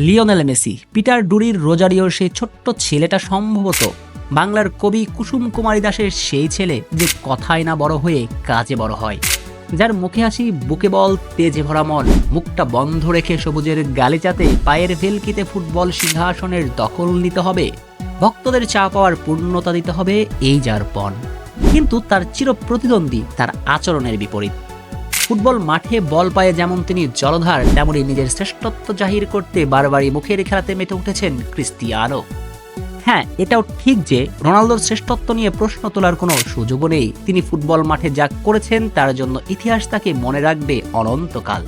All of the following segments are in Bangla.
লিওনেল মেসি, পিটার ডুরির রোজারিওর সেই ছোট্ট ছেলেটা সম্ভবত বাংলার কবি কুসুম কুমারী দাসের সেই ছেলে যে কথায় না বড় হয়ে কাজে বড় হয়, যার মুখে হাসি, বুকে বল, তেজে ভরা মন, মুখটা বন্ধ রেখে সবুজের গালিচাতে পায়ের ভেলকিতে ফুটবল সিংহাসনের দখল নিতে হবে, ভক্তদের চা পাওয়ার পূর্ণতা দিতে হবে, এই যার পণ। কিন্তু তার চির প্রতিদ্বন্দ্বী তার আচরণের বিপরীত। ফুটবল মাঠে বল পায়ে যেমন তিনি জলধার, তেমনি নিজের শ্রেষ্ঠত্ব জাহির করতে বারবারই মুখের খেলাতে মেতে উঠেছেন ক্রিস্টিয়ানো। হ্যাঁ, এটাও ঠিক যে রোনালদোর শ্রেষ্ঠত্ব নিয়ে প্রশ্ন তোলার কোনো সুযোগও নেই। তিনি ফুটবল মাঠে যা করেছেন তার জন্য ইতিহাস তাকে মনে রাখবে অনন্তকাল।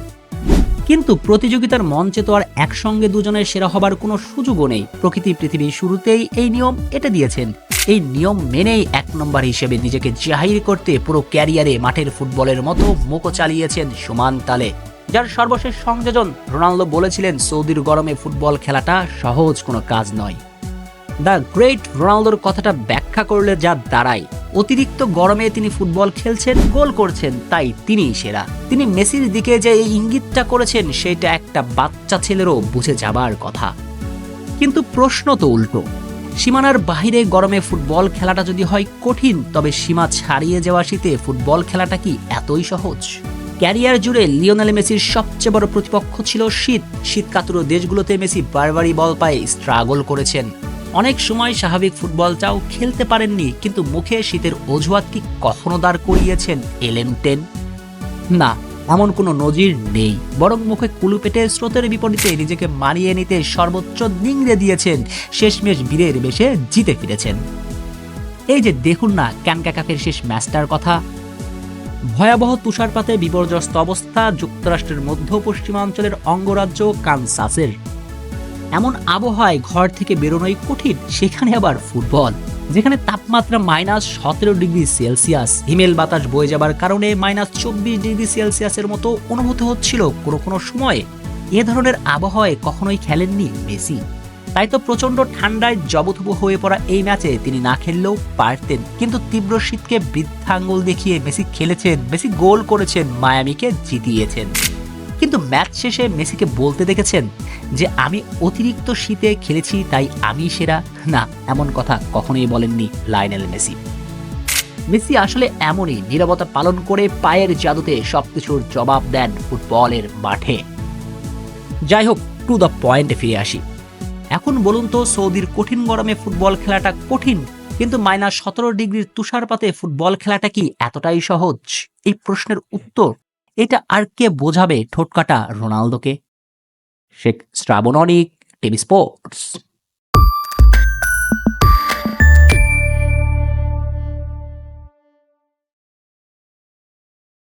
কিন্তু প্রতিযোগিতার মঞ্চে তো আর একসঙ্গে দুজনের সেরা হবার কোনো সুযোগও নেই। প্রকৃতি পৃথিবীর শুরুতেই এই নিয়ম এঁটে দিয়েছেন। এই নিয়ম মেনেই এক নম্বর হিসেবে নিজেকে জাহির করতে পুরো ক্যারিয়ারে মাঠের ফুটবলের মতো মুখো চালিয়েছেন সমান তালে। যার সর্বশেষ সংযোজন রোনালদো বলেছিলেন, সৌদির গরমে ফুটবল খেলাটা সহজ কোনো কাজ নয়। দ্য গ্রেট রোনালদোর কথাটা ব্যাখ্যা করলে যা দাঁড়ায়, অতিরিক্ত গরমে তিনি ফুটবল খেলছেন, গোল করছেন, তাই তিনিই সেরা। তিনি মেসির দিকে যে এই ইঙ্গিতটা করেছেন সেটা একটা বাচ্চা ছেলেরও বুঝে যাবার কথা। কিন্তু প্রশ্ন তো উল্টো। সীমানার বাইরে গরমে ফুটবল খেলাটা যদি হয় কঠিন, তবে সীমা ছাড়িয়ে যাওয়া শীতে ফুটবল খেলাটা কি এতই সহজ? ক্যারিয়ার জুড়ে লিওনেল মেসির সবচেয়ে বড় প্রতিপক্ষ ছিল শীত। শীতকাতুর দেশগুলোতে মেসি বারবারই বল পায়ে স্ট্রাগল করেছেন। অনেক সময় স্বাভাবিক ফুটবলটাও খেলতে পারেননি, কিন্তু মুখে শীতের অজুহাত কি কখনো দাঁড় করিয়েছেন এলেন 10? না, এমন কোনো নজির নেই। বরং মুখে কুলু পেটে স্রোতের বিপরীতে নিজেকে মানিয়ে নিতে সর্বোচ্চ নিংড়ে দিয়েছেন, শেষমেশ বীরের বেশে জিতে ফিরেছেন। এই যে দেখুন না ক্যানকাকাফের শেষ ম্যাচটার কথা। ভয়াবহ তুষারপাতে বিপর্যস্ত অবস্থা যুক্তরাষ্ট্রের মধ্য পশ্চিমাঞ্চলের অঙ্গরাজ্য কানসাসের। এমন আবহাওয়ায় ঘর থেকে বেরোনোই কঠিন, সেখানে আবার ফুটবল, যেখানে তাপমাত্রা -17 ডিগ্রি সেলসিয়াস, হিমেল বাতাস বয়ে যাবার কারণে -24 ডিগ্রি সেলসিয়াসের মতো অনুভূত হচ্ছিল কোনো কোনো সময়। এ ধরনের আবহাওয়ায় কখনোই খেলেননি মেসি। তাই তো প্রচন্ড ঠান্ডায় জবথবু হয়ে পড়া এই ম্যাচে তিনি না খেললেও পারতেন। কিন্তু তীব্র শীতকে বৃদ্ধাঙ্গুল দেখিয়ে মেসি খেলেছেন, মেসি গোল করেছেন, মায়ামিকে জিতিয়েছেন। কিন্তু ম্যাচ শেষে মেসিকে বলতে দেখেছেন যে আমি অতিরিক্ত শীতে খেলেছি তাই আমি সেরা? না, এমন কথা কখনোই বলেননি লায়নেল মেসি। মেসি আসলে এমনই, নীরবতা পালন করে পায়ের জাদুতে সবকিছুর জবাব দেন ফুটবলের মাঠে। যাই হোক, টু দ্য পয়েন্টে ফিরে আসি। এখন বলুন তো, সৌদির কঠিন গরমে ফুটবল খেলাটা কঠিন, কিন্তু -17 ডিগ্রির তুষারপাতে ফুটবল খেলাটা কি এতটাই সহজ? এই প্রশ্নের উত্তর এটা আর কে বোঝাবে ঠোঁটকাটা রোনালদোকে? শেখ শ্রাবণ অনিক, টিভি স্পোর্টস।